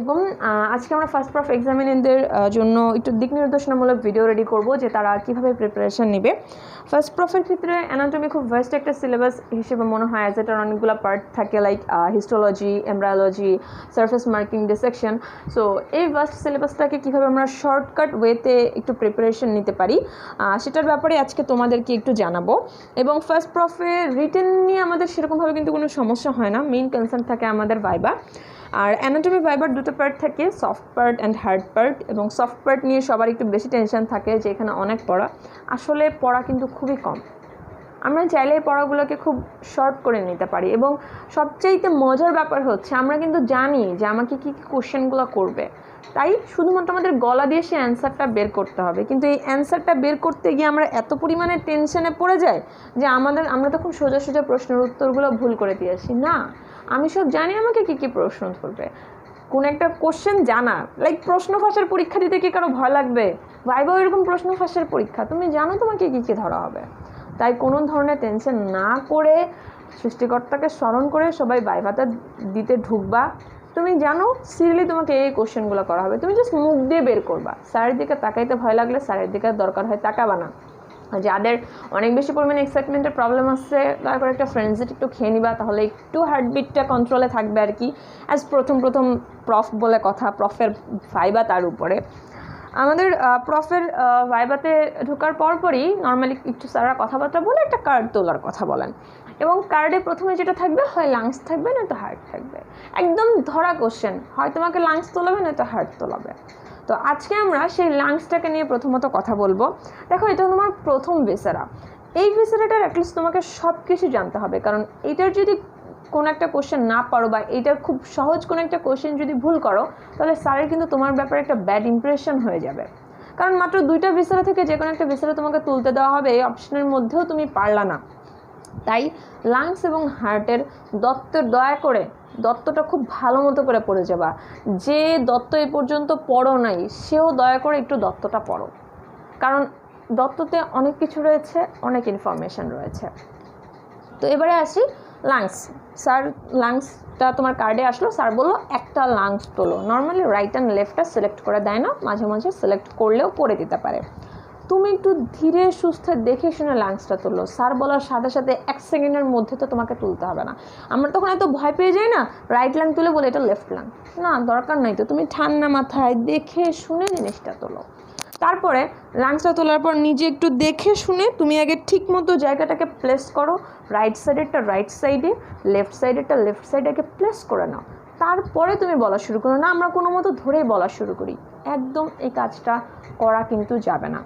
আলাইকুম। আজকে আমরা ফার্স্ট প্রফ এক্সামিনারদের জন্য একটু দিক নির্দেশনামূলক ভিডিও রেডি করব যে তারা কীভাবে প্রিপারেশন নেবে। ফার্স্ট প্রফের ক্ষেত্রে অ্যানাটমি খুব ভাস্ট একটা সিলেবাস হিসেবে মনে হয়, অ্যাজ এটার অনেকগুলো পার্ট থাকে, like histology, embryology, surface marking, dissection. So এই ভাস্ট সিলেবাসটাকে কীভাবে আমরা শর্টকাট ওয়েতে একটু প্রিপারেশন নিতে পারি সেটার ব্যাপারে আজকে তোমাদেরকে একটু জানাবো। এবং ফার্স্ট প্রফে রিটেন নিয়ে আমাদের সেরকমভাবে কিন্তু কোনো সমস্যা হয় না, মেইন কনসার্ন থাকে আমাদের ভাইবা। আর অ্যানাটমি ভাইবার দুটো পার্ট থাকে, soft part and hard part. এবং সফট পার্ট নিয়ে সবার একটু বেশি টেনশন থাকে যে এখানে অনেক পড়া, আসলে পড়া কিন্তু খুবই কম। আমরা চাইলে এই পড়াগুলোকে খুব শর্ট করে নিতে পারি। এবং সবচাইতে মজার ব্যাপার হচ্ছে আমরা কিন্তু জানি যে আমাকে কী কী কোশ্চেনগুলো করবে, তাই শুধুমাত্র আমাদের গলা দিয়ে সে অ্যান্সারটা বের করতে হবে। কিন্তু এই অ্যান্সারটা বের করতে গিয়ে আমরা এত পরিমাণে টেনশনে পড়ে যাই যে আমরা তখন সোজা সোজা প্রশ্নের উত্তরগুলো ভুল করে দিয়ে আসি। না, আমি সব জানি আমাকে কী কী প্রশ্ন ধরবে। কোন একটা কোশ্চেন জানা, লাইক প্রশ্ন ফাঁসের পরীক্ষা দিতে কি কারো ভয় লাগবে? ভাইবা এরকম প্রশ্ন ফাঁসের পরীক্ষা, তুমি জানো তোমাকে কী কী ধরা হবে। তাই কোনো ধরনের টেনশন না করে সৃষ্টিকর্তাকে স্মরণ করে সবাই ভাইভাটা দিতে ঢুকবা। তুমি জানো সিরিয়ালি তোমাকে এই কোশ্চেনগুলো করা হবে, তুমি জাস্ট মুখ দিয়ে বের করবা। স্যারের দিকে তাকাইতে ভয় লাগলে স্যারের দিকে দরকার হয় তাকাবা না। যাদের অনেক বেশি পরিমাণে এক্সাইটমেন্টের প্রবলেম আসছে দয়া করে একটা ফ্রেন্ডসিট একটু খেয়ে নিবা, তাহলে একটু হার্টবিটটা কন্ট্রোলে থাকবে আর কি। অ্যাজ প্রথম প্রফ বলে কথা, প্রফের ভাইবা তার উপরে। আমাদের প্রফের ভাইবাতে ঢোকার পরপরই নর্মালি একটু স্যাররা কথাবার্তা বলে একটা কার্ড তোলার কথা বলেন। এবং কার্ডে প্রথমে যেটা থাকবে হয় লাংস থাকবে নয়তো হার্ট থাকবে। একদম ধরা কোশ্চেন, হয় তোমাকে লাংস তোলাবে নয়তো হার্ট তোলাবে। তো আজকে আমরা সেই লাংসটাকে নিয়ে প্রথমত কথা বলবো। দেখো, এটা তোমার প্রথম ভিসেরা। এই ভিসেরাটার অ্যাটলিস্ট তোমাকে সব কিছু জানতে হবে, কারণ এটার যদি কোনো একটা কোশ্চেন না পারো বা এইটার খুব সহজ কোনো একটা কোশ্চেন যদি ভুল করো, তাহলে স্যারের কিন্তু তোমার ব্যাপারে একটা ব্যাড ইমপ্রেশন হয়ে যাবে। কারণ মাত্র 2টা ভিসেরা থেকে যে কোনো একটা ভিসেরা তোমাকে তুলতে দেওয়া হবে, এই অপশনের মধ্যেও তুমি পারলা না। তাই লাংস এবং হার্টের দয়া করে দত্তটা খুব ভালো মতো করে পড়ে যাবা। যে দত্ত এ পর্যন্ত পড়ো নাই সেও দয়া করে একটু দত্তটা পড়ো, কারণ দত্ততে অনেক কিছু রয়েছে, অনেক ইনফরমেশন রয়েছে। তো এবারে আসি লাংস। স্যার লাংসটা তোমার কার্ডে আসলো, স্যার বললো একটা লাংস তোলো। নর্মালি রাইট অ্যান্ড লেফটটা সিলেক্ট করে দেয় না, মাঝে মাঝে সিলেক্ট করলেও করে দিতে পারে। তুমি একটু ধীরে সুস্থে দেখে শুনে লাংসটা তুললো। স্যার বলার সাথে সাথে 1 সেকেন্ডের মধ্যে তো তোমাকে তুলতে হবে না। আমরা তখন এত ভয় পেয়ে যাই না, রাইট লাং তুলে বলে এটা লেফট লাং, না দরকার নাই। তো তুমি ঠান্ডা মাথায় দেখে শুনে জিনিসটা তোলো। তারপরে লাংসটা তোলার পর নিজে একটু দেখে শুনে তুমি আগে ঠিক মতো জায়গাটাকে প্লেস করো। রাইট সাইডেরটা রাইট সাইডে, লেফট সাইডেরটা লেফট সাইডে আগে প্লেস করে নাও। তারপরে তুমি বলা শুরু করো। না আমরা কোনো মতো ধরেই বলা শুরু করি, একদম এই কাজটা করা কিন্তু যাবে না।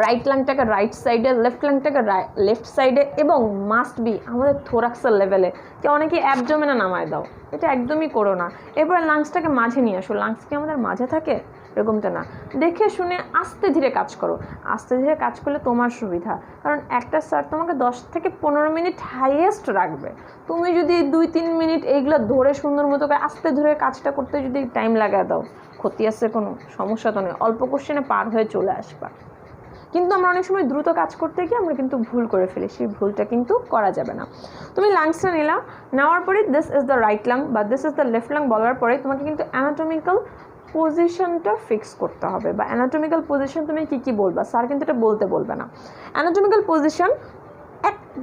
রাইট লাংটাকে রাইট সাইডে, লেফট লাংটাকে লেফট সাইডে, এবং মাস্ট বি আমাদের থোরাক্সের লেভেলে। যে অনেকে অ্যাবডোমেনে নামায় দাও, এটা একদমই করো না। এরপর লাংসটাকে মাঝে নিয়ে আসো। লাংস কি আমাদের মাঝে থাকে? এরকমটা না, দেখে শুনে আস্তে ধীরে কাজ করো। আস্তে ধীরে কাজ করলে তোমার সুবিধা, কারণ একটা স্যার তোমাকে 10 থেকে 15 মিনিট হাইয়েস্ট রাখবে। তুমি যদি 2-3 মিনিট এইগুলো ধরে সুন্দর মতো করে আস্তে ধরে কাজটা করতে যদি টাইম লাগায় দাও, ক্ষতি আছে? কোনো সমস্যা তো নেই, অল্প কোশ্চেনে পার হয়ে চলে আসবা। কিন্তু আমরা অনেক সময় দ্রুত কাজ করতে গিয়ে আমরা কিন্তু ভুল করে ফেলি, সেই ভুলটা কিন্তু করা যাবে না। তুমি লাংসটা নিলা, নেওয়ার পরে this is the right lung বা this is the left lung বলার পরে তোমাকে কিন্তু অ্যানাটমিক্যাল পজিশনটা ফিক্স করতে হবে। বা অ্যানাটমিক্যাল পজিশন তুমি কী কী বলবা, স্যার কিন্তু এটা বলতে বলবে না। অ্যানাটমিক্যাল পজিশন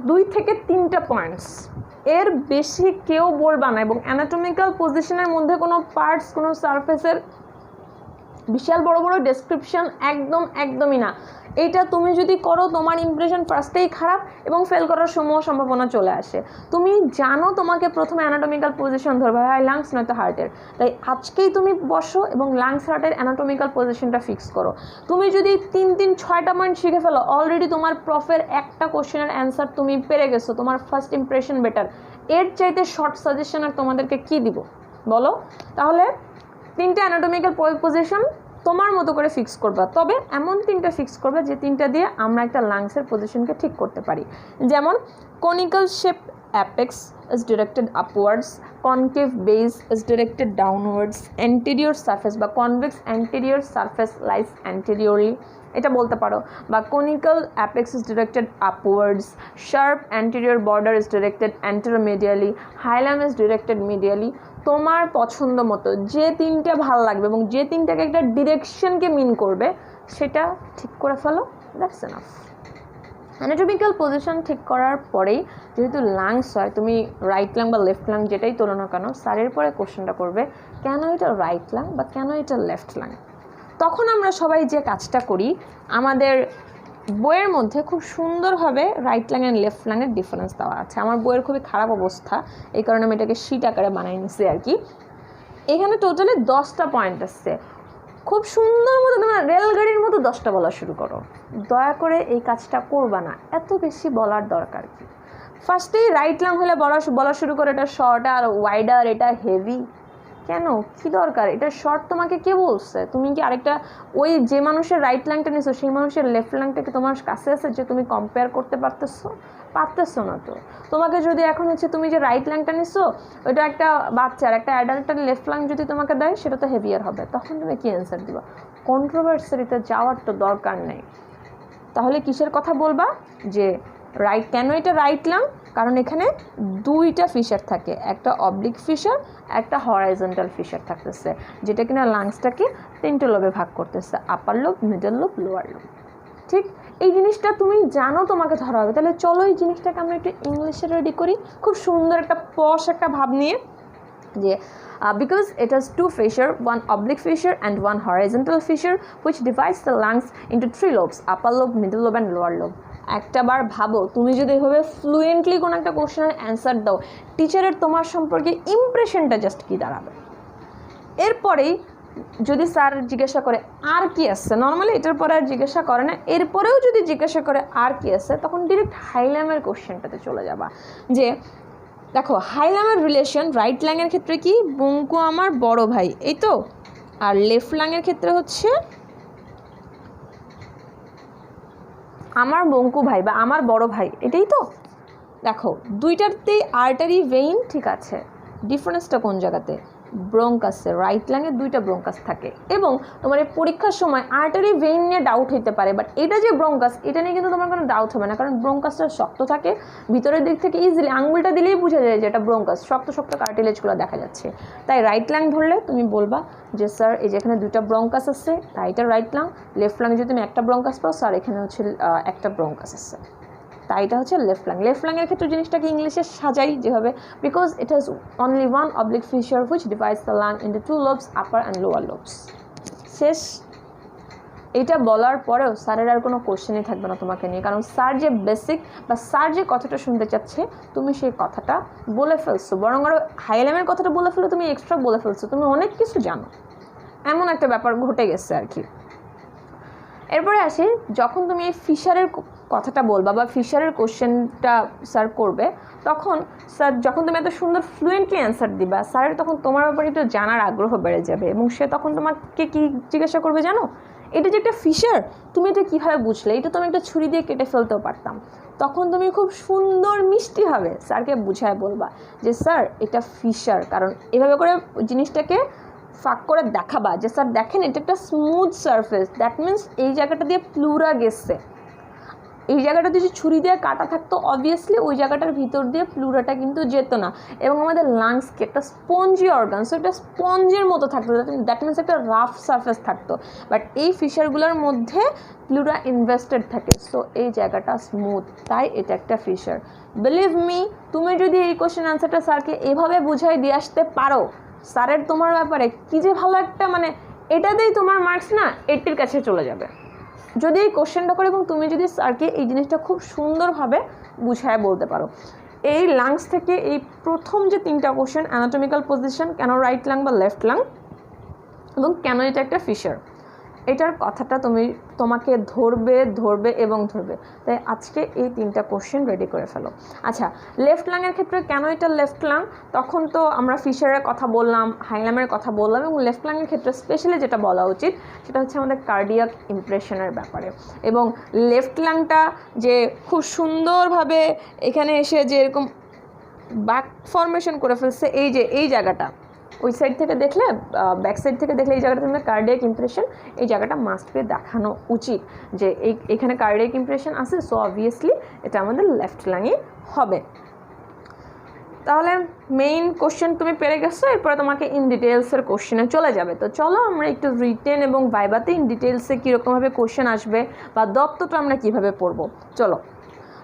2 থেকে 3টা পয়েন্টস, এর বেশি কেউ বলবা না। এবং অ্যানাটমিক্যাল পজিশনের মধ্যে কোনো পার্টস, কোনো সারফেসের বিশাল বড় বড় ডেসক্রিপশন একদমই না। এইটা তুমি যদি করো তোমার ইমপ্রেশন ফার্স্টেই খারাপ এবং ফেল করার সম্ভাবনা চলে আসে। তুমি জানো তোমাকে প্রথমে অ্যানাটমিক্যাল পজিশন ধরবে হয় লাংস নয়তো হার্টের। তাই আজকেই তুমি বসো এবং লাংস হার্টের অ্যানাটমিক্যাল পজিশনটা ফিক্স করো। তুমি যদি 3-6টা পয়েন্ট শিখে ফেলো, অলরেডি তোমার প্রফের একটা কোশ্চেনের অ্যান্সার তুমি পেরে গেছো, তোমার ফার্স্ট ইমপ্রেশন বেটার। এর চাইতে শর্ট সাজেশন আর তোমাদেরকে কি দিব বলো? তাহলে 3টে অ্যানাটমিক্যাল পজিশন তোমার মতো করে ফিক্স করবা, তবে এমন 3টা ফিক্স করবে যে 3টা দিয়ে আমরা একটা লাংসের পজিশনকে ঠিক করতে পারি। যেমন conical shape apex is directed upwards, concave base is directed downwards, anterior surface বা convex anterior surface lies anteriorly, এটা বলতে পারো। বা conical apex is directed upwards, sharp anterior border is directed anteromedially, hilum is directed medially. তোমার পছন্দ মতো যে তিনটা ভালো লাগবে এবং যে তিনটাকে একটা ডিরেকশনকে মিন করবে সেটা ঠিক করে ফেলো, দ্যাটস এনাফ। অ্যানাটমিক্যাল পজিশন ঠিক করার পরেই যেহেতু লাংস হয়, তুমি রাইট লাং বা লেফট লাং যেটাই তোলো না কেন, স্যারের পরে কোশ্চেনটা করবে কেন এটা রাইট লাং বা কেন এটা লেফট লাং। তখন আমরা সবাই যে কাজটা করি, আমাদের বইয়ের মধ্যে খুব সুন্দরভাবে রাইট লাং অ্যান্ড লেফট লাংয়ের ডিফারেন্স দেওয়া আছে। আমার বইয়ের খুবই খারাপ অবস্থা, এই কারণে আমি এটাকে শিট আকারে বানিয়ে নিছি আর কি। এখানে টোটালি 10টা পয়েন্ট আসছে। খুব সুন্দর মতো তোমার রেলগাড়ির মতো 10টা বলা শুরু করো। দয়া করে এই কাজটা করবা না, এত বেশি বলার দরকার কি? ফার্স্টেই রাইট লাং হলে বলা শুরু করে এটা শর্ট আর ওয়াইডার, এটা হেভি। কেন, কি দরকার? এটা শর্ট তোমাকে কে বলছে? তুমি কি আরেকটা ওই যে মানুষের রাইট লাংটা নিছো সেই মানুষের লেফট লাংটাকে তোমার কাছে আছে যে তুমি কম্পেয়ার করতে পারতেছো না। তো তোমাকে যদি এখন হচ্ছে তুমি যে রাইট লাংটা নিছো ওইটা একটা বাচ্চার একটা অ্যাডাল্টের লেফট লাং যদি তোমাকে দেয় সেটা তো হেভিয়ার হবে, তখন তুমি কি অ্যান্সার দিবা? কন্ট্রোভার্সিতে যাওয়ার তো দরকার নেই। তাহলে কিসের কথা বলবা যে কেন এটা রাইট লাং? কারণ এখানে দুইটা ফিশার থাকে, একটা অবলিক ফিশার, একটা হরাইজন্টাল ফিশার থাকতেছে, যেটা কিনা লাংসটাকে 3টে লোবে ভাগ করতেছে, upper lobe, middle lobe, lower lobe. ঠিক এই জিনিসটা তুমি জানো, তোমাকে ধরা হবে। তাহলে চলো এই জিনিসটাকে আমরা একটু ইংলিশে রেডি করি, খুব সুন্দর একটা পশ একটা ভাব নিয়ে, যে because it has 2 fissure, 1 oblique fissure and 1 horizontal fissure which divides the lungs into 3 lobes, upper lobe, middle lobe and lower lobe. একটা বার ভাবো, তুমি যদি এভাবে ফ্লুয়েন্টলি কোনো একটা কোশ্চেনের অ্যান্সার দাও, টিচারের তোমার সম্পর্কে ইমপ্রেশনটা জাস্ট কি দাঁড়াবে? এরপরেই যদি স্যার জিজ্ঞাসা করে আর কি আছে, নর্মালি এটার পরে আর জিজ্ঞাসা করে না, এরপরেও যদি জিজ্ঞাসা করে আর কি আছে, তখন ডিরেক্ট হাইলামের কোশ্চেনটাতে চলে যাবা। যে দেখো হাইলামের রিলেশন রাইট লাংয়ের ক্ষেত্রে কি, বঙ্কু আমার বড় ভাই, এই তো, আর লেফট লাংয়ের ক্ষেত্রে হচ্ছে আমার বঙ্কু ভাই বা আমার বড় ভাই, এটাই তো। দেখো দুইটাতেই আর্টারি ভেইন ঠিক আছে, ডিফারেন্সটা কোন জায়গাতে? ব্রঙ্কাসে। রাইট লাংয়ে 2টা ব্রঙ্কাস থাকে, এবং তোমার এই পরীক্ষার সময় আর্টারি ভেইন নিয়ে ডাউট হইতে পারে, বাট এটা যে ব্রঙ্কাস এটা নিয়ে কিন্তু তোমার কোনো ডাউট হবে না, কারণ ব্রঙ্কাসটা শক্ত থাকে, ভিতরের দিক থেকে ইজিলি আঙুলটা দিলেই বোঝা যায় যে এটা ব্রঙ্কাস, শক্ত শক্ত কার্টিলেজগুলো দেখা যাচ্ছে। তাই রাইট লাং ধরলে তুমি বলবা যে স্যার এই যে এখানে 2টা ব্রঙ্কাস আছে, তাই এটা রাইট লাং। লেফট লাং যদি তুমি একটা ব্রঙ্কাস পাও, স্যার এখানে হচ্ছে একটা ব্রঙ্কাস আছে, তাই এটা হচ্ছে লেফট লাং। লেফট লাংয়ের ক্ষেত্রে জিনিসটাকে ইংলিশে সাজাই যেভাবে, because it has only 1 oblique fissure which divides the lung into 2 lobes, upper and lower lobes. শেষ। এটা বলার পরেও স্যারের আর কোনো কোশ্চেনই থাকবে না তোমাকে নিয়ে, কারণ স্যার যে বেসিক বা স্যার যে কথাটা শুনতে চাচ্ছে তুমি সেই কথাটা বলে ফেলছো, বরং আরও হাইলামের কথাটা বলে ফেলো, তুমি এক্সট্রা বলে ফেলছো, তুমি অনেক কিছু জানো, এমন একটা ব্যাপার ঘটে গেছে আর কি। এরপরে আসি, যখন তুমি এই ফিশারের কথাটা বলবা বা ফিশারের কোশ্চেনটা স্যার করবে, তখন স্যার যখন তুমি এত সুন্দর ফ্লুয়েন্টলি অ্যান্সার দিবা, স্যারের তখন তোমার ব্যাপারে একটু জানার আগ্রহ বেড়ে যাবে, এবং সে তখন তোমাকে কি জিজ্ঞাসা করবে জানো? এটা যে একটা ফিশার, তুমি এটা কীভাবে বুঝলে? এটা তো আমি একটা ছুরি দিয়ে কেটে ফেলতেও পারতাম। তখন তুমি খুব সুন্দর মিষ্টিভাবে স্যারকে বুঝায় বলবা যে স্যার এটা ফিশার, কারণ এভাবে করে জিনিসটাকে ফাঁক করে দেখাবা যে স্যার দেখেন এটা একটা স্মুথ সারফেস, দ্যাট মিনস এই জায়গাটা দিয়ে প্লুরা গেছে, এই জায়গাটা যদি ছুরি দিয়ে কাটা থাকতো অবভিয়াসলি ওই জায়গাটার ভিতর দিয়ে প্লুরাটা কিন্তু যেত না, এবং আমাদের লাংসকে একটা স্পঞ্জি অর্গান, সো এটা স্পঞ্জের মতো থাকতো, দ্যাট মিনস একটা রাফ সারফেস থাকতো, বাট এই ফিশারগুলোর মধ্যে প্লুরা ইনভেস্টেড থাকে, সো এই জায়গাটা স্মুথ, তাই এটা একটা ফিশার। বিলিভ মি, তুমি যদি এই কোশ্চেন অ্যান্সারটা স্যারকে এভাবে বুঝাই দিয়ে আসতে পারো, স্যারের তোমার ব্যাপারে কী যে ভালো একটা, মানে এটাতেই তোমার মার্কস না 80-র কাছে চলে যাবে যদি এই কোশ্চেনটা করে, এবং তুমি যদি স্যারকে এই জিনিসটা খুব সুন্দরভাবে বুঝায় বলতে পারো। এই লাংস থেকে এই প্রথম যে 3টা কোশ্চেন, অ্যানাটমিক্যাল পজিশন, কেন রাইট লাং বা লেফট লাং, এবং কেন এটা একটা ফিশার, এটার কথাটা তোমাকে ধরবে এবং ধরবে। তাই আজকে এই 3টা কোশ্চেন রেডি করে ফেলো। আচ্ছা, লেফট লাংয়ের ক্ষেত্রে কেন এটা লেফট লাং, তখন তো আমরা ফিশারের কথা বললাম, হাইলামের কথা বললাম, এবং লেফট লাংয়ের ক্ষেত্রে স্পেশালি যেটা বলা উচিত সেটা হচ্ছে আমাদের কার্ডিয়াক ইমপ্রেশনের ব্যাপারে। এবং লেফট লাংটা যে খুব সুন্দরভাবে এখানে এসে যে এরকম ব্যাক ফর্মেশন করে ফেলছে, এই যে এই জায়গাটা ওই সাইড থেকে দেখলে, ব্যাক সাইড থেকে দেখলে এই জায়গাটা আমাদের কার্ডিয়াক ইমপ্রেশন, এই জায়গাটা মাস্ট বি দেখানো উচিত যে এইখানে কার্ডিয়াক ইমপ্রেশন আছে, সো অবভিয়াসলি এটা আমাদের লেফট লাংয়ে হবে। তাহলে মেইন কোশ্চেন তুমি পেরে গেছো, এরপরে তোমাকে ইন ডিটেলসের কোশ্চেনে চলে যাবে। তো চলো আমরা একটু রিটেন এবং ভাইভাতে ইন ডিটেলসে কীরকমভাবে কোশ্চেন আসবে বা দত্তটা আমরা কিভাবে পড়বো। চলো,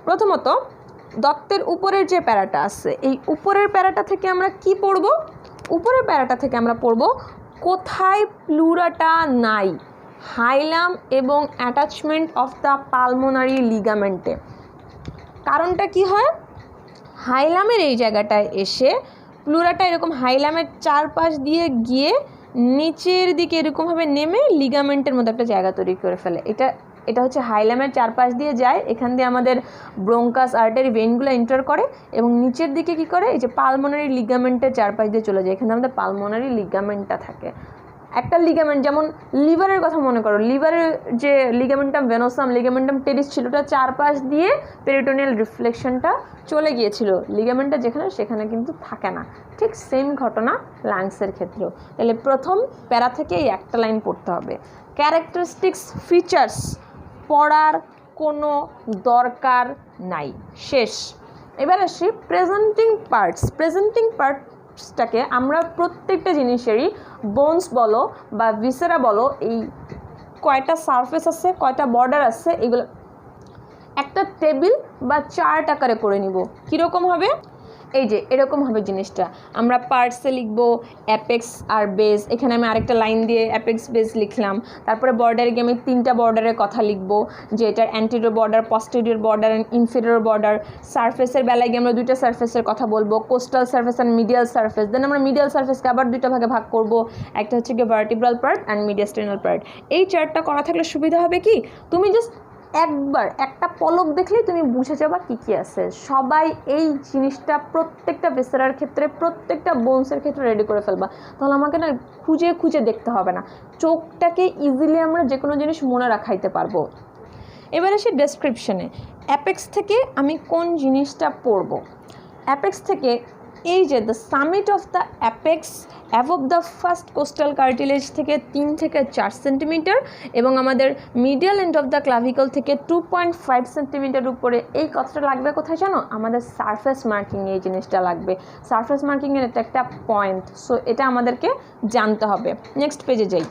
প্রথমত দত্তের উপরের যে প্যারাটা আছে, এই উপরের প্যারাটা থেকে আমরা কি পড়ব? উপরের প্যারাটা থেকে আমরা পড়ব কোথায় প্লুরাটা নাই, হাইলাম এবং অ্যাটাচমেন্ট অফ দ্য পালমোনারি লিগামেন্টে। কারণটা কি হয়, হাইলামের এই জায়গাটায় এসে প্লুরাটা এরকম হাইলামের চারপাশ দিয়ে গিয়ে নিচের দিকে এরকমভাবে নেমে লিগামেন্টের মতো একটা জায়গা তৈরি করে ফেলে। এটা হচ্ছে হাইলামের চারপাশ দিয়ে যায়, এখান দিয়ে আমাদের ব্রোঙ্কাস আর্টারি ভেইনগুলো এন্টার করে এবং নিচের দিকে কি করে, এই যে পালমোনারি লিগামেন্টের চারপাশ দিয়ে চলে যায়। এখানে আমাদের পালমোনারি লিগামেন্টটা থাকে। একটা লিগামেন্ট, যেমন লিভারের কথা মনে করো, লিভারের যে লিগামেন্টাম ভেনোসাম, লিগামেন্টাম টেরিস ছিল, ওটা চারপাশ দিয়ে পেরিটোনিয়াল রিফ্লেকশনটা চলে গিয়েছিল, লিগামেন্টটা যেখানে সেখানে কিন্তু থাকে না। ঠিক সেম ঘটনা লাংসের ক্ষেত্রেও। তাহলে প্রথম প্যারা থেকে এই একটা লাইন পড়তে হবে, ক্যারেক্টারিস্টিক্স ফিচার্স পড়ার কোনো দরকার নাই, শেষ। এবার আসি প্রেজেন্টিং পার্টস। প্রেজেন্টিং পার্টসটাকে আমরা প্রত্যেকটা জিনিসেরই বোনস বলো বা ভিসেরা বলো, এই কয়টা সারফেস আছে, কয়টা বর্ডার আছে, এগুলো একটা টেবিল বা চার্ট আকারে করে নিব। কীরকম হবে, এই যে এরকম হবে জিনিসটা। আমরা পার্টসে লিখবো অ্যাপেক্স আর বেস, এখানে আমি আরেকটা লাইন দিয়ে অ্যাপেক্স বেস লিখলাম। তারপরে বর্ডারে গিয়ে আমি 3টা বর্ডারের কথা লিখবো, যে এটার anterior border, posterior border and inferior border. সারফেসের বেলায় গিয়ে আমরা 2টা সারফেসের কথা বলবো, costal surface and medial surface. Then আমরা মিডিয়াল সারফেসকে আবার 2টা ভাগে ভাগ করব, একটা হচ্ছে গিয়ে ভার্টিব্রাল পার্ট অ্যান্ড মিডিয়াস্টেনাল পার্ট। এই চার্টটা করা থাকলে সুবিধা হবে কি, তুমি জাস্ট একবার একটা পলক দেখলেই তুমি বুঝে যাবা কী কী আছে। সবাই এই জিনিসটা প্রত্যেকটা ভিসেরার ক্ষেত্রে, প্রত্যেকটা বোনসের ক্ষেত্রে রেডি করে ফেলবা, তাহলে আমাকে না খুঁজে খুঁজে দেখতে হবে না, চোখটাকে ইজিলি আমরা যে কোনো জিনিস মনে রাখাইতে পারবো। এবার আসি ডেসক্রিপশনে। অ্যাপেক্স থেকে আমি কোন জিনিসটা পড়ব? অ্যাপেক্স থেকে এই যে the summit of the apex above the first coastal cartilage থেকে 3 থেকে 4 সেন্টিমিটার এবং আমাদের medial end of the clavicle থেকে 2.5 সেন্টিমিটার উপরে। এই কথাটা লাগবে কোথায় জানো? আমাদের সারফেস মার্কিং, এই জিনিসটা লাগবে। সারফেস মার্কিংয়ের এটা একটা পয়েন্ট, সো এটা আমাদেরকে জানতে হবে। নেক্সট পেজে যাই।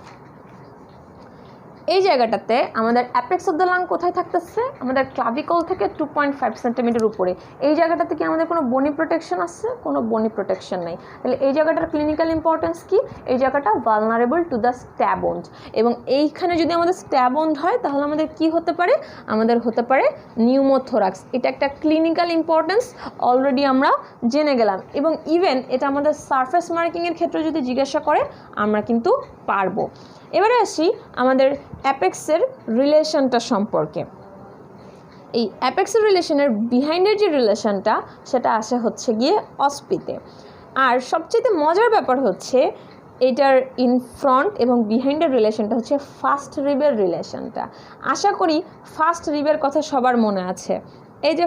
এই জায়গাটাতে আমাদের অ্যাপেক্স অফ দ্য লাং কোথায় থাকতেছে? আমাদের ক্লাভিকল থেকে 2.5 সেন্টিমিটার উপরে। এই জায়গাটাতে কি আমাদের কোনো বনি প্রোটেকশন আছে? কোনো বনি প্রোটেকশন নেই। তাহলে এই জায়গাটার ক্লিনিক্যাল ইম্পর্টেন্স কি? এই জায়গাটা vulnerable to the stab wound, এবং এইখানে যদি আমাদের স্ট্যাব ওন্ড হয় তাহলে আমাদের কি হতে পারে? আমাদের হতে পারে নিউমোথোরাক্স। এটা একটা ক্লিনিক্যাল ইম্পর্টেন্স অলরেডি আমরা জেনে গেলাম, এবং ইভেন এটা আমাদের সারফেস মার্কিংয়ের ক্ষেত্রে যদি জিজ্ঞাসা করে আমরা কিন্তু পারবো। এবারে আসি আমাদের অ্যাপেক্সের রিলেশনটা সম্পর্কে। এই অ্যাপেক্সের রিলেশনের বিহাইন্ডের যে রিলেশনটা, সেটা আসে হচ্ছে গিয়ে অস্পিতে। আর সবচেয়ে মজার ব্যাপার হচ্ছে এটার ইন ফ্রন্ট এবং বিহাইন্ডের রিলেশনটা হচ্ছে ফার্স্ট রিবের রিলেশনটা। আশা করি ফার্স্ট রিবের কথা সবার মনে আছে। এই যে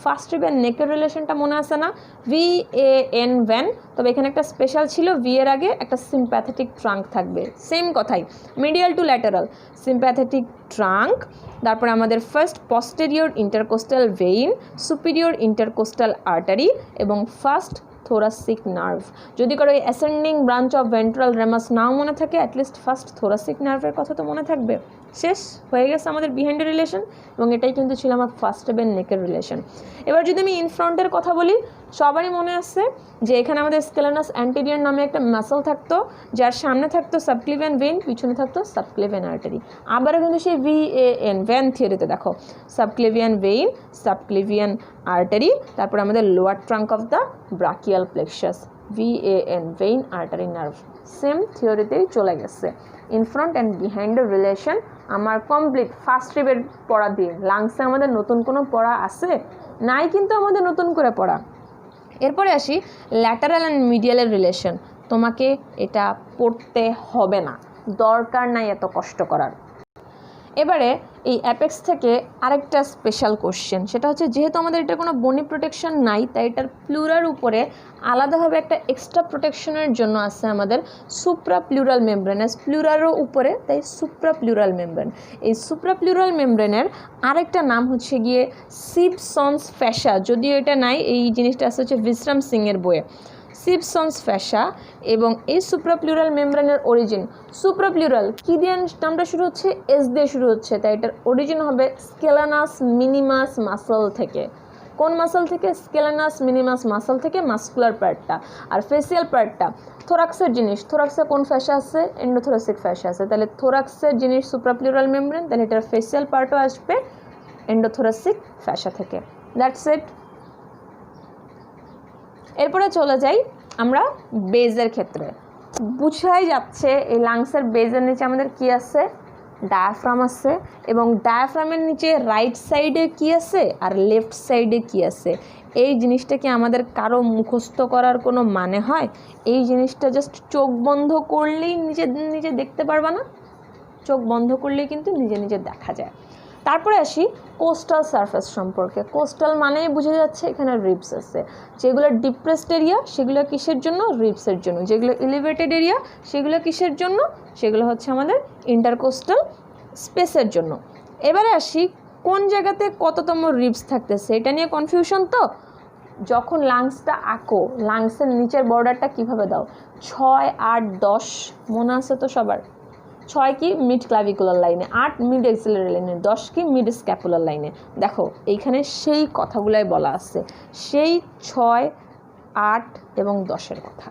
ফার্স্ট রিবের নেকের রিলেশনটা মনে আছে না? VAN ভ্যান, তবে এখানে একটা স্পেশাল ছিল, ভি এর আগে একটা সিম্প্যাথেটিক ট্রাঙ্ক থাকবে। সেম কথাই, medial to lateral sympathetic trunk, তারপরে আমাদের first posterior intercostal vein, superior intercostal artery এবং ফার্স্ট থোরাসিক নার্ভ। যদি কারো এই ascending branch of ventral ramus নাও মনে থাকে, অ্যাটলিস্ট ফার্স্ট থোরাসিক নার্ভের কথা তো মনে থাকবে। শেষ হয়ে গেছে আমাদের বিহাইন্ডের রিলেশন, এবং এটাই কিন্তু ছিল আমার ফার্স্ট রিবের নেকের রিলেশন। এবার যদি আমি ইনফ্রন্টের কথা বলি, সবারই মনে আছে যে এখানে আমাদের স্কেলেনাস অ্যান্টেরিয়র নামে একটা মাসল থাকতো, যার সামনে থাকতো সাবক্লিভিয়ান ভেইন, পিছনে থাকতো সাবক্লিভিয়ান আর্টারি। আবারও কিন্তু সেই VAN ভ্যান থিওরিতে দেখো সাবক্লিভিয়ান ভেইন, সাবক্লিভিয়ান আর্টারি, তারপর আমাদের lower trunk of the brachial plexus, VAN vein artery nerve. Same থিওরিতেই চলে গেছে। ইন ফ্রন্ট অ্যান্ড বিহাইন্ডের রিলেশন আমার কমপ্লিট ফার্স্ট রিবের পড়া দিয়ে। লাংসে আমাদের নতুন কোনো পড়া আছে? নাই কিন্তু আমাদের নতুন করে পড়া। এরপরে আসি ল্যাটারাল অ্যান্ড মিডিয়ালের রিলেশন। তোমাকে এটা পড়তে হবে না, দরকার নাই এত কষ্ট করার। এবারে এই অ্যাপেক্স থেকে আরেকটা স্পেশাল কোশ্চেন, সেটা হচ্ছে যেহেতু আমাদের এটা কোনো বনি প্রোটেকশন নাই, তাই এটার প্লুরার উপরে আলাদাভাবে একটা এক্সট্রা প্রোটেকশনের জন্য আছে আমাদের সুপ্রা প্লুরাল মেমব্রেন, প্লুরারও উপরে, তাই সুপ্রা প্লুরাল মেমব্রেন। এই সুপ্রা প্লুরাল মেমব্রেনের আরেকটা নাম হচ্ছে গিয়ে সিবসন্স ফ্যাশা, যদিও এটা নাই, এই জিনিসটা আছে হচ্ছে বিশ্রাম সিংয়ের বইয়ে, সিবসন্স ফ্যাশা। এবং এই সুপ্রাপ্লুরাল মেমব্রেনের অরিজিন, সুপ্রাপ্লুরাল কী দিয়ে নামটা শুরু হচ্ছে, এস দিয়ে শুরু হচ্ছে, তাই এটার অরিজিন হবে স্কেলানাস মিনিমাস মাসল থেকে। কোন মাসল থেকে? স্কেলানাস মিনিমাস মাসল থেকে, মাস্কুলার পার্টটা। আর ফেসিয়াল পার্টটা থোরাক্সের জিনিস, থোরাক্সে কোন ফ্যাশা আছে? এন্ডোথোরাসিক ফ্যাশা আছে, তাহলে থোরাক্সের জিনিস সুপ্রাপ্লুরাল মেমব্রেন, তাহলে এটার ফেসিয়াল পার্টও আসবে এন্ডোথোরাসিক ফ্যাশা থেকে। That's it. এরপরে চলে যাই আমরা বেজের ক্ষেত্রে। বুঝাই যাচ্ছে এই লাংসের বেজের নিচে আমাদের কি আছে? ডায়াফ্রাম আছে, এবং ডায়াফ্রামের নিচে রাইট সাইডে কি আছে আর লেফট সাইডে কি আছে, এই জিনিসটা কি আমাদের কারো মুখস্থ করার কোনো মানে হয়? এই জিনিসটা জাস্ট চোখ বন্ধ করলেই নিজে নিজে দেখতে পারবা না, চোখ বন্ধ করলেই কিন্তু নিজে নিজে দেখা যায়। তারপরে আসি কোস্টাল সারফেস সম্পর্কে। কোস্টাল মানেই বোঝা যাচ্ছে এখানে রিবস আছে, যেগুলো ডিপ্রেসড এরিয়া সেগুলো কিসের জন্য? রিবসের জন্য। যেগুলো এলিভেটেড এরিয়া সেগুলো কিসের জন্য? সেগুলো হচ্ছে আমাদের ইন্টারকোস্টাল স্পেসের জন্য। এবারে আসি কোন জায়গাতে কততম রিবস থাকতেছে, এটা নিয়ে কনফিউশন তো। যখন লাংসটা আঁকো, লাংসের নিচের বর্ডারটা কিভাবে দাও? 6, 8, 10 মনে আছে তো সবার? 6 কি মিড ক্লাভিকুলার লাইনে, 8 মিড এক্সিলারি লাইনে, 10 কি মিড স্ক্যাপুলার লাইনে। দেখো এইখানে সেই কথাগুলাই বলা আছে, সেই 6, 8 এবং 10-এর কথা।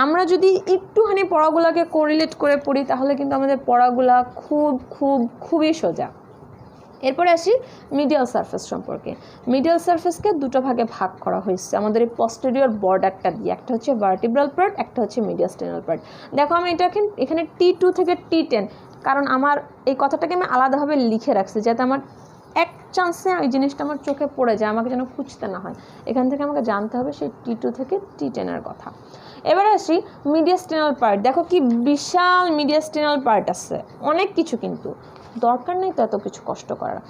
আমরা যদি একটুখানি পড়াগুলোকে কোরিলেট করে পড়ি তাহলে কিন্তু আমাদের পড়াগুলা খুবই সোজা। এরপরে আসি মিডিয়াল সারফেস সম্পর্কে। মিডিয়াল সারফেসকে দুটো ভাগে ভাগ করা হয়েছে আমাদের এই পস্টেরিয়র বর্ডারটা দিয়ে, একটা হচ্ছে ভার্টিব্রাল পার্ট, একটা হচ্ছে মিডিয়াস্টেনাল পার্ট। দেখো আমি এটাকে এখানে T2 থেকে T10, কারণ আমার এই কথাটাকে আমি আলাদাভাবে লিখে রাখছি যাতে আমার এক চান্সে ওই জিনিসটা আমার চোখে পড়ে যায়, আমাকে যেন খুঁজতে না হয়। এখান থেকে আমাকে জানতে হবে সেই T2 থেকে T10-এর কথা। এবারে আসি মিডিয়াস্টেনাল পার্ট। দেখো কি বিশাল মিডিয়াস্টেনাল পার্ট আছে, অনেক কিছু, কিন্তু দরকার নেই তো এত কিছু কষ্ট করার।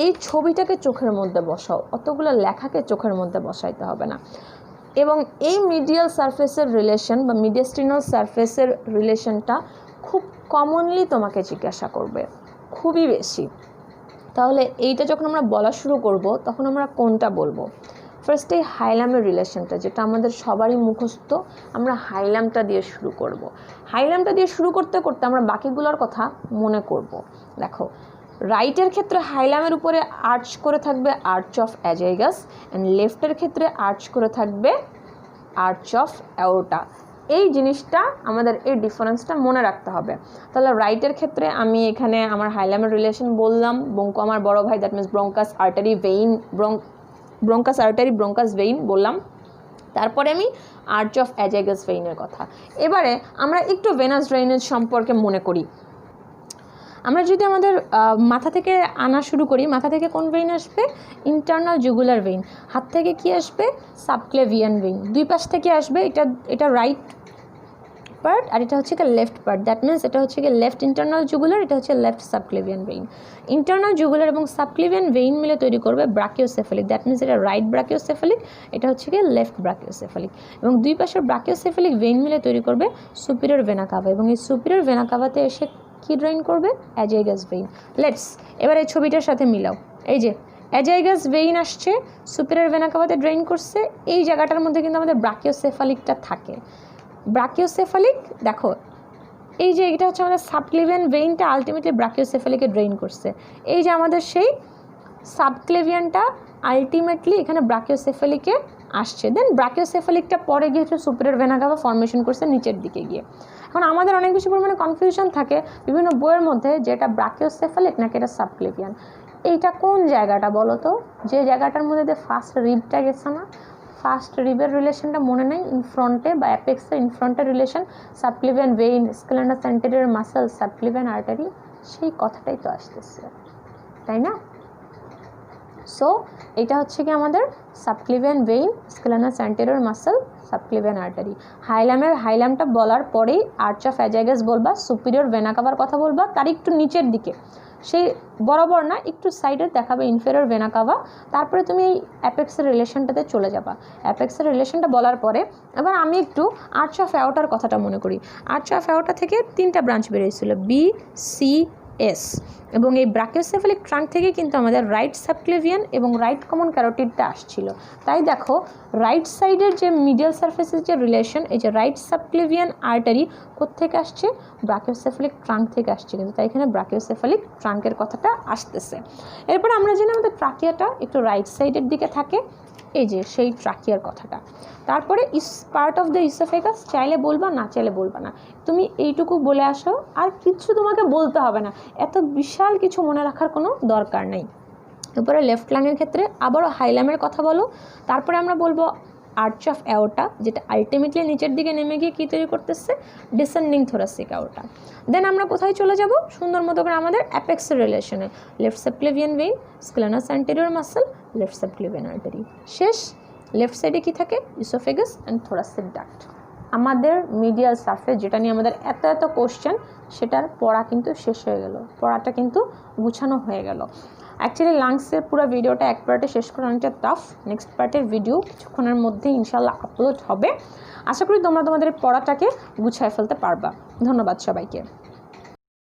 এই ছবিটাকে চোখের মধ্যে বসাও, অতগুলো লেখাকে চোখের মধ্যে বসাইতে হবে না। এবং এই মিডিয়াল সারফেসের রিলেশন বা মিডিয়াস্টেনাল সারফেসের রিলেশনটা খুব কমনলি তোমাকে জিজ্ঞাসা করবে, খুবই বেশি। তাহলে এইটা যখন আমরা বলা শুরু করব তখন আমরা কোনটা বলবো? ফার্স্টে হাইলামের রিলেশনটা, যেটা আমাদের সবারই মুখস্থ, আমরা হাইলামটা দিয়ে শুরু করব। হাইলামটা দিয়ে শুরু করতে করতে আমরা বাকিগুলোর কথা মনে করব। দেখো রাইটের ক্ষেত্রে হাইলামের উপরে আর্চ করে থাকবে আর্চ অফ অ্যাজাইগাস, অ্যান্ড লেফটের ক্ষেত্রে আর্চ করে থাকবে আর্চ অফ অ্যাওর্টা। এই জিনিসটা আমাদের এই ডিফারেন্সটা মনে রাখতে হবে। তাহলে রাইটের ক্ষেত্রে আমি এখানে আমার হাইলামের রিলেশন বললাম, বঙ্কো আমার বড় ভাই, that means bronchus artery vein, bronchus artery bronchus vein বললাম। তারপরে আমি আর্চ অফ অ্যাজাইগাস ভেইনের কথা। এবারে আমরা একটু ভেনাস ড্রেনেজ সম্পর্কে মনে করি। আমরা যদি আমাদের মাথা থেকে আনা শুরু করি, মাথা থেকে কোন ভেইন আসবে? Internal jugular vein. হাত থেকে কি আসবে? Subclavian vein. দুই পাশ থেকে আসবে, এটা রাইট পার্ট আর এটা হচ্ছে লেফট পার্ট, দ্যাট মিনস এটা হচ্ছে লেফট ইন্টারনাল জুগুলার, এটা হচ্ছে left subclavian vein. Internal jugular এবং সাবক্লেভিয়ান ভেইন মিলে তৈরি করবে ব্রাকিওসেফালিক, দ্যাট মিনস এটা রাইট ব্রাকিওসেফালিক, এটা হচ্ছে লেফট ব্রাকিওসেফালিক। এবং দুই পাশের ব্রাকিওসেফালিক ভেইন মিলে তৈরি করবে সুপিরিয়র ভেনা কাভা, এবং এই সুপিরিয়র ভেনা কাভাতে এসে কি ড্রেইন করবে? অ্যাজাইগাস ভেইন। লেটস এবার এই ছবিটার সাথে মিলাও। এই যে অ্যাজাইগাস ভেইন আসছে, সুপিরিয়র ভেনা কাভাতে ড্রেইন করছে, এই জায়গাটার মধ্যে কিন্তু আমাদের ব্রাকিওসেফালিকটা থাকে। ব্রাকিওসেফালিক দেখো এই যে এটা হচ্ছে আমাদের সাবক্লেভিয়ান ভেইনটা আলটিমেটলি ব্রাকিওসেফালিকে ড্রেইন করছে। এই যে আমাদের সেই সাবক্লেভিয়ানটা আলটিমেটলি এখানে ব্রাকিওসেফালিকে আসছে, দেন ব্রাকিওসেফালিকটা পরে গিয়ে হচ্ছে সুপিরিয়র ভেনা কাভা ফর্মেশন করছে নিচের দিকে গিয়ে। এখন আমাদের অনেক বেশি পরিমাণে কনফিউশন থাকে বিভিন্ন বইয়ের মধ্যে যে এটা ব্রাকিওসেফালিক নাকি এটা সাবক্লেভিয়ান। এইটা কোন জায়গাটা বলো তো? যে জায়গাটার মধ্যে দিয়ে ফার্স্ট রিবটা গেছে না, ফার্স্ট রিবের রিলেশনটা মনে নেই? ইনফ্রন্টে বা অ্যাপেক্সের ইনফ্রন্টের relation, subclavian vein, scalenus anterior muscle, subclavian artery, সেই কথাটাই তো আসতেছে, তাই না? সো এটা হচ্ছে কি আমাদের subclavian vein, scalenus anterior muscle, subclavian artery. হাইলামটা বলার পরেই আর্চ অফ অ্যাজাইগাস বলবা, সুপিরিয়র ভেনা কাভার কথা বলবা, তার একটু নিচের দিকে সেই বরাবর না, একটু সাইডে দেখাবে ইনফেরিয়র ভেনা কাভা। তারপরে তুমি এই অ্যাপেক্সের রিলেশনটাতে চলে যাবা। অ্যাপেক্সের রিলেশনটা বলার পরে এবার আমি একটু আর্চ অফ অ্যাওর্টার কথাটা মনে করি। আর্চ অফ অ্যাওর্টা থেকে 3টা ব্রাঞ্চ বেরিয়েছিল, বি, সি, এস, এবং এই ব্রাকিওসেফালিক ট্রাঙ্ক থেকে কিন্তু আমাদের রাইট সাবক্লেভিয়ান এবং রাইট কমন ক্যারোটিডটা আসছিল। তাই দেখো রাইট সাইডের যে মিডিয়াল সারফেসের যে রিলেশন, এই যে রাইট সাবক্লেভিয়ান আর্টারি কোত্থেকে আসছে, ব্রাকিওসেফালিক ট্রাঙ্ক থেকে আসছে, কিন্তু তাই এখানে ব্রাকিওসেফালিক ট্রাঙ্কের কথাটা আসতেছে। এরপর আমরা জানি আমাদের ট্রাকিয়াটা একটু রাইট সাইডের দিকে থাকে, এই যে সেই ট্রাকিয়ার কথাটা। তারপরে পার্ট অফ দ্য ইসোফেগাস, চাইলে বলবা না চাইলে বলবা না, তুমি এইটুকু বলে আসো, আর কিছু তোমাকে বলতে হবে না, এত বিশাল কিছু মনে রাখার কোনো দরকার নেই। এরপরে লেফট লাংয়ের ক্ষেত্রে আবারও হাইলামের কথা বলো, তারপরে আমরা বলবো আর্চ অফ অ্যাওর্টা, যেটা আলটিমেটলি নিচের দিকে নেমে গিয়ে কী তৈরি করতেছে, ডিসেন্ডিং থোরাসিক অ্যাওর্টা। দেন আমরা কোথায় চলে যাব, সুন্দর মতো করে আমাদের অ্যাপেক্সের রিলেশনে, left subclavian vein, scalenus anterior muscle, left subclavian artery. শেষ লেফট সাইডে কী থাকে, ইসোফেগাস অ্যান্ড থোরাসিক ডাক্ট। আমাদের মিডিয়াল সারফেস, যেটা নিয়ে আমাদের এত কোশ্চেন, সেটার পড়া কিন্তু শেষ হয়ে গেল, পড়াটা কিন্তু গুছানো হয়ে গেল। অ্যাকচুয়ালি লাংসের পুরো ভিডিওটা এক পার্টে শেষ করা অনেকটা টাফ। নেক্সট পার্টের ভিডিও কিছুক্ষণের মধ্যে ইনশাল্লাহ আপলোড হবে। আশা করি তোমরা তোমাদের পড়াটাকে গুছায় ফেলতে পারবা। ধন্যবাদ সবাইকে।